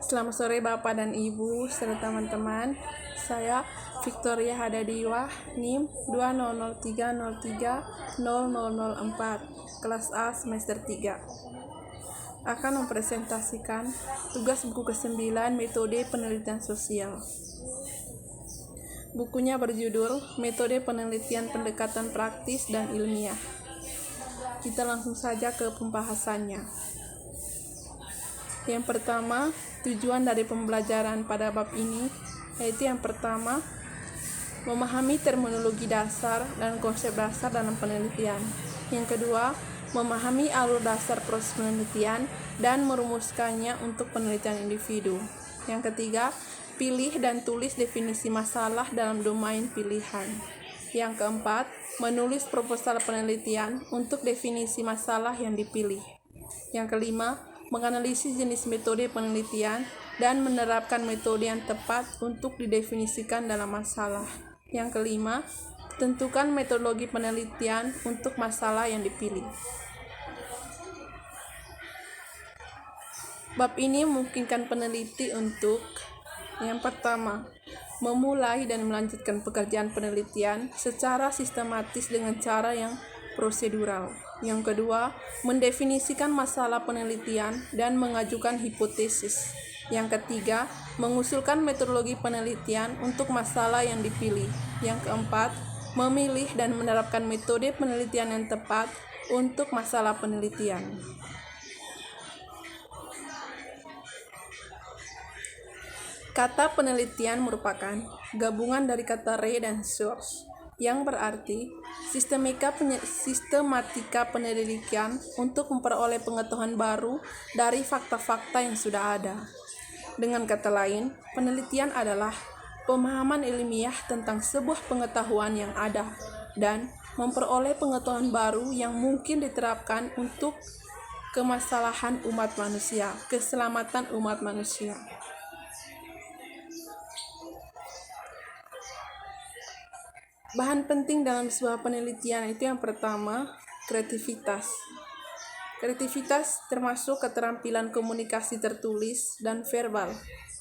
Selamat sore Bapak dan Ibu serta teman-teman. Saya Victoria Hadadiwah, NIM 20030300004, kelas A semester 3. Akan mempresentasikan tugas buku ke-9 metode penelitian sosial. Bukunya berjudul Metode Penelitian Pendekatan Praktis dan Ilmiah. Kita langsung saja ke pembahasannya. Yang pertama, tujuan dari pembelajaran pada bab ini yaitu yang pertama, memahami terminologi dasar dan konsep dasar dalam penelitian. Yang kedua, memahami alur dasar proses penelitian dan merumuskannya untuk penelitian individu. Yang ketiga, pilih dan tulis definisi masalah dalam domain pilihan. Yang keempat, menulis proposal penelitian untuk definisi masalah yang dipilih. Yang kelima, menganalisis jenis metode penelitian dan menerapkan metode yang tepat untuk didefinisikan dalam masalah. Yang kelima, tentukan metodologi penelitian untuk masalah yang dipilih. Bab ini memungkinkan peneliti untuk yang pertama, memulai dan melanjutkan pekerjaan penelitian secara sistematis dengan cara yang prosedural. Yang kedua, mendefinisikan masalah penelitian dan mengajukan hipotesis. Yang ketiga, mengusulkan metodologi penelitian untuk masalah yang dipilih. Yang keempat, memilih dan menerapkan metode penelitian yang tepat untuk masalah penelitian. Kata penelitian merupakan gabungan dari kata re dan source, yang berarti sistematika penelitian untuk memperoleh pengetahuan baru dari fakta-fakta yang sudah ada. Dengan kata lain, penelitian adalah pemahaman ilmiah tentang sebuah pengetahuan yang ada dan memperoleh pengetahuan baru yang mungkin diterapkan untuk kemasalahan umat manusia, keselamatan umat manusia. Bahan penting dalam sebuah penelitian itu yang pertama, kreativitas. Kreativitas termasuk keterampilan komunikasi tertulis dan verbal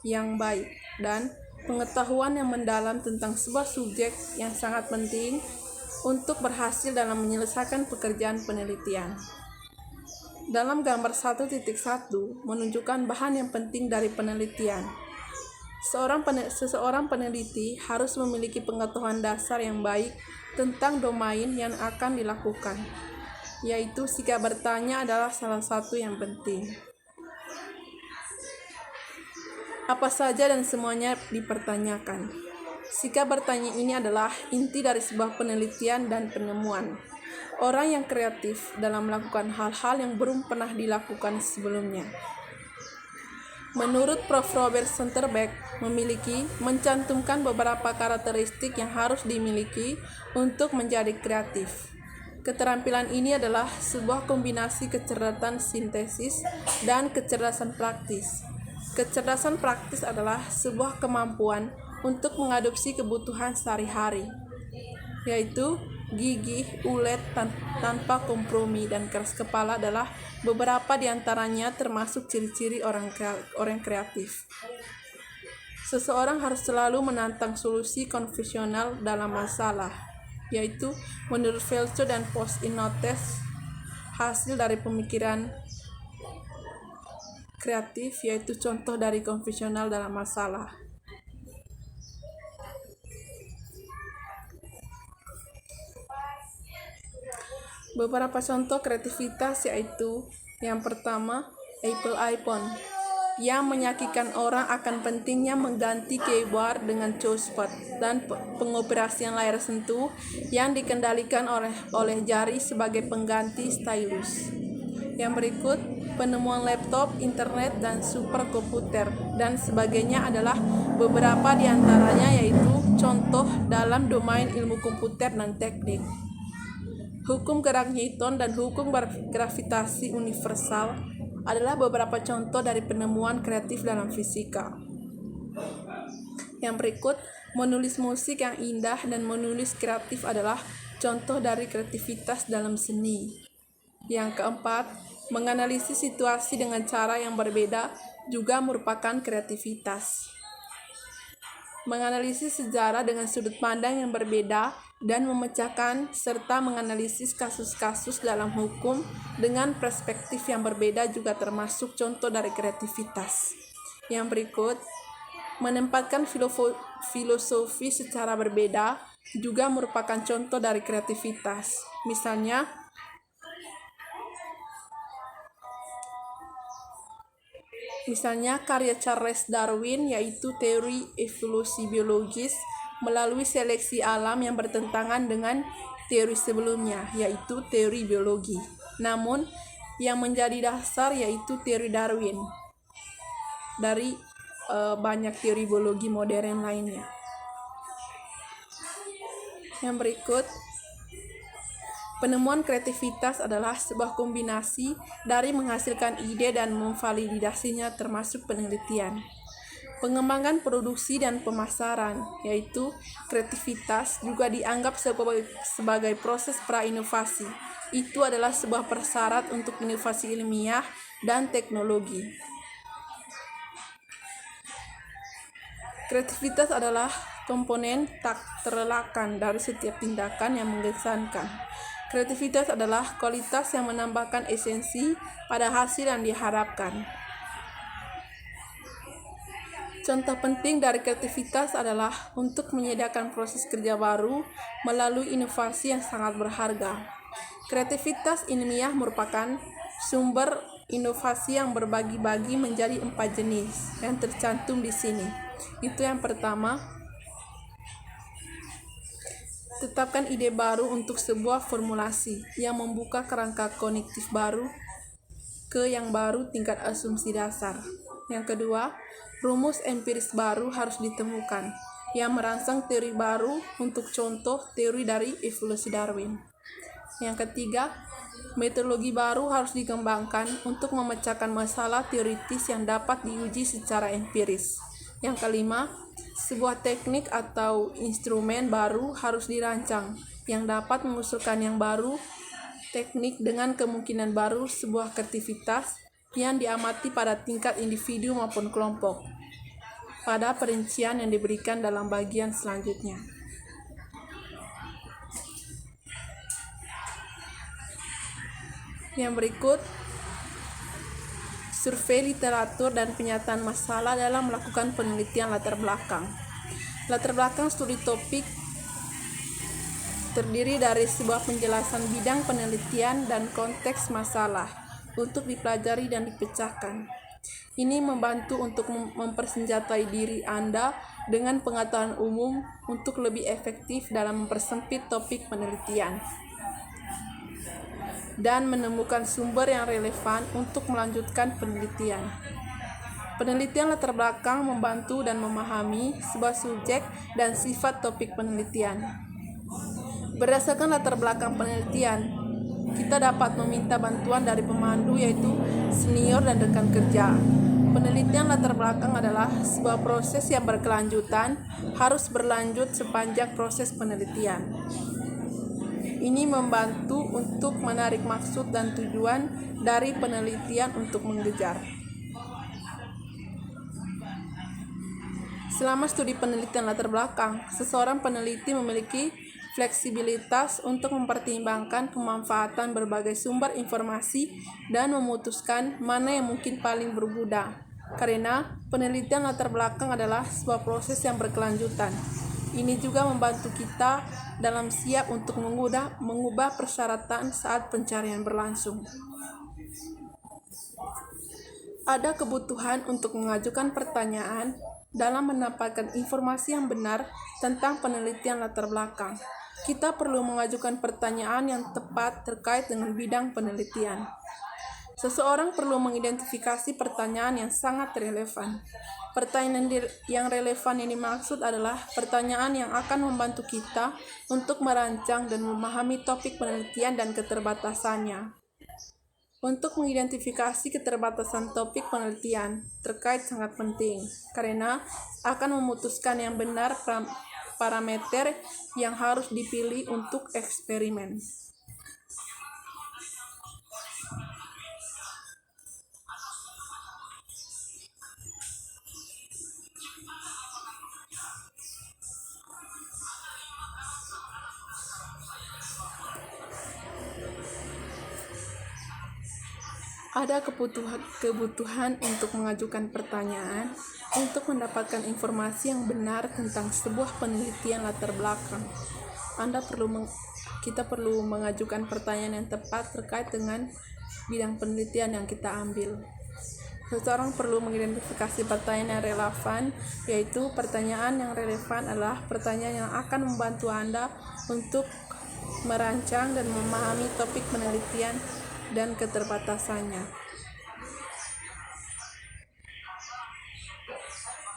yang baik dan pengetahuan yang mendalam tentang sebuah subjek yang sangat penting untuk berhasil dalam menyelesaikan pekerjaan penelitian. Dalam gambar 1.1 menunjukkan bahan yang penting dari penelitian. Seseorang peneliti harus memiliki pengetahuan dasar yang baik tentang domain yang akan dilakukan, yaitu sikap bertanya adalah salah satu yang penting. Apa saja dan semuanya dipertanyakan. Sikap bertanya ini adalah inti dari sebuah penelitian dan penemuan. Orang yang kreatif dalam melakukan hal-hal yang belum pernah dilakukan sebelumnya. Menurut Prof. Robert Centerbeck, mencantumkan beberapa karakteristik yang harus dimiliki untuk menjadi kreatif. Keterampilan ini adalah sebuah kombinasi kecerdasan sintesis dan kecerdasan praktis. Kecerdasan praktis adalah sebuah kemampuan untuk mengadopsi kebutuhan sehari-hari, yaitu gigih, ulet, tanpa kompromi, dan keras kepala adalah beberapa di antaranya termasuk ciri-ciri orang kreatif. Seseorang harus selalu menantang solusi konvensional dalam masalah, yaitu menurut Velcho dan Post-it-notes, hasil dari pemikiran kreatif yaitu contoh dari konvensional dalam masalah. Beberapa contoh kreativitas yaitu yang pertama, Apple iPhone yang meyakinkan orang akan pentingnya mengganti keyboard dengan touchpad dan pengoperasian layar sentuh yang dikendalikan oleh jari sebagai pengganti stylus. Yang berikut, penemuan laptop, internet, dan superkomputer dan sebagainya adalah beberapa di antaranya yaitu contoh dalam domain ilmu komputer dan teknik. Hukum gerak Newton dan hukum gravitasi universal adalah beberapa contoh dari penemuan kreatif dalam fisika. Yang berikut, menulis musik yang indah dan menulis kreatif adalah contoh dari kreativitas dalam seni. Yang keempat, menganalisis situasi dengan cara yang berbeda juga merupakan kreativitas. Menganalisis sejarah dengan sudut pandang yang berbeda dan memecahkan serta menganalisis kasus-kasus dalam hukum dengan perspektif yang berbeda juga termasuk contoh dari kreativitas. Yang berikut, menempatkan filosofi secara berbeda juga merupakan contoh dari kreativitas. Misalnya karya Charles Darwin yaitu teori evolusi biologis melalui seleksi alam yang bertentangan dengan teori sebelumnya yaitu teori biologi. Namun yang menjadi dasar yaitu teori Darwin dari banyak teori biologi modern lainnya. Yang berikut, penemuan kreativitas adalah sebuah kombinasi dari menghasilkan ide dan memvalidasinya termasuk penelitian. Pengembangan produksi dan pemasaran, yaitu kreativitas juga dianggap sebagai proses pra-inovasi. Itu adalah sebuah persyarat untuk inovasi ilmiah dan teknologi. Kreativitas adalah komponen tak terelakkan dari setiap tindakan yang mengesankan. Kreativitas adalah kualitas yang menambahkan esensi pada hasil yang diharapkan. Contoh penting dari kreativitas adalah untuk menyediakan proses kerja baru melalui inovasi yang sangat berharga. Kreativitas ilmiah merupakan sumber inovasi yang berbagi-bagi menjadi 4 jenis yang tercantum di sini. Itu yang pertama, tetapkan ide baru untuk sebuah formulasi yang membuka kerangka kognitif baru ke yang baru tingkat asumsi dasar. Yang kedua, rumus empiris baru harus ditemukan yang merangsang teori baru untuk contoh teori dari evolusi Darwin. Yang ketiga, metodologi baru harus dikembangkan untuk memecahkan masalah teoritis yang dapat diuji secara empiris. Yang kelima, sebuah teknik atau instrumen baru harus dirancang yang dapat mengusulkan yang baru, teknik dengan kemungkinan baru, sebuah kreativitas yang diamati pada tingkat individu maupun kelompok pada perincian yang diberikan dalam bagian selanjutnya. Yang berikut, survei literatur dan penyataan masalah dalam melakukan penelitian latar belakang. Latar belakang studi topik terdiri dari sebuah penjelasan bidang penelitian dan konteks masalah untuk dipelajari dan dipecahkan. Ini membantu untuk mempersenjatai diri Anda dengan pengetahuan umum untuk lebih efektif dalam mempersempit topik penelitian dan menemukan sumber yang relevan untuk melanjutkan penelitian. Penelitian latar belakang membantu dan memahami sebuah subjek dan sifat topik penelitian. Berdasarkan latar belakang penelitian, kita dapat meminta bantuan dari pemandu yaitu senior dan rekan kerja. Penelitian latar belakang adalah sebuah proses yang berkelanjutan, harus berlanjut sepanjang proses penelitian. Ini membantu untuk menarik maksud dan tujuan dari penelitian untuk mengejar. Selama studi penelitian latar belakang, seseorang peneliti memiliki fleksibilitas untuk mempertimbangkan pemanfaatan berbagai sumber informasi dan memutuskan mana yang mungkin paling berguna. Karena penelitian latar belakang adalah sebuah proses yang berkelanjutan. Ini juga membantu kita dalam siap untuk mengubah persyaratan saat pencarian berlangsung. Ada kebutuhan untuk mengajukan pertanyaan dalam mendapatkan informasi yang benar tentang penelitian latar belakang. Kita perlu mengajukan pertanyaan yang tepat terkait dengan bidang penelitian. Seseorang perlu mengidentifikasi pertanyaan yang sangat relevan. Pertanyaan yang relevan yang dimaksud adalah pertanyaan yang akan membantu kita untuk merancang dan memahami topik penelitian dan keterbatasannya. Untuk mengidentifikasi keterbatasan topik penelitian terkait sangat penting, karena akan memutuskan yang benar parameter yang harus dipilih untuk eksperimen. Ada kebutuhan untuk mengajukan pertanyaan untuk mendapatkan informasi yang benar tentang sebuah penelitian latar belakang. Kita perlu mengajukan pertanyaan yang tepat terkait dengan bidang penelitian yang kita ambil. Seseorang perlu mengidentifikasi pertanyaan yang relevan, yaitu pertanyaan yang relevan adalah pertanyaan yang akan membantu Anda untuk merancang dan memahami topik penelitian dan keterbatasannya.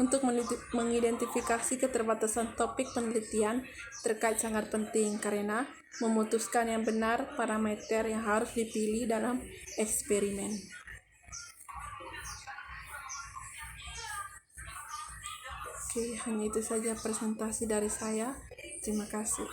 Untuk mengidentifikasi keterbatasan topik penelitian terkait sangat penting karena memutuskan yang benar parameter yang harus dipilih dalam eksperimen. Oke, hanya itu saja presentasi dari saya. Terima kasih.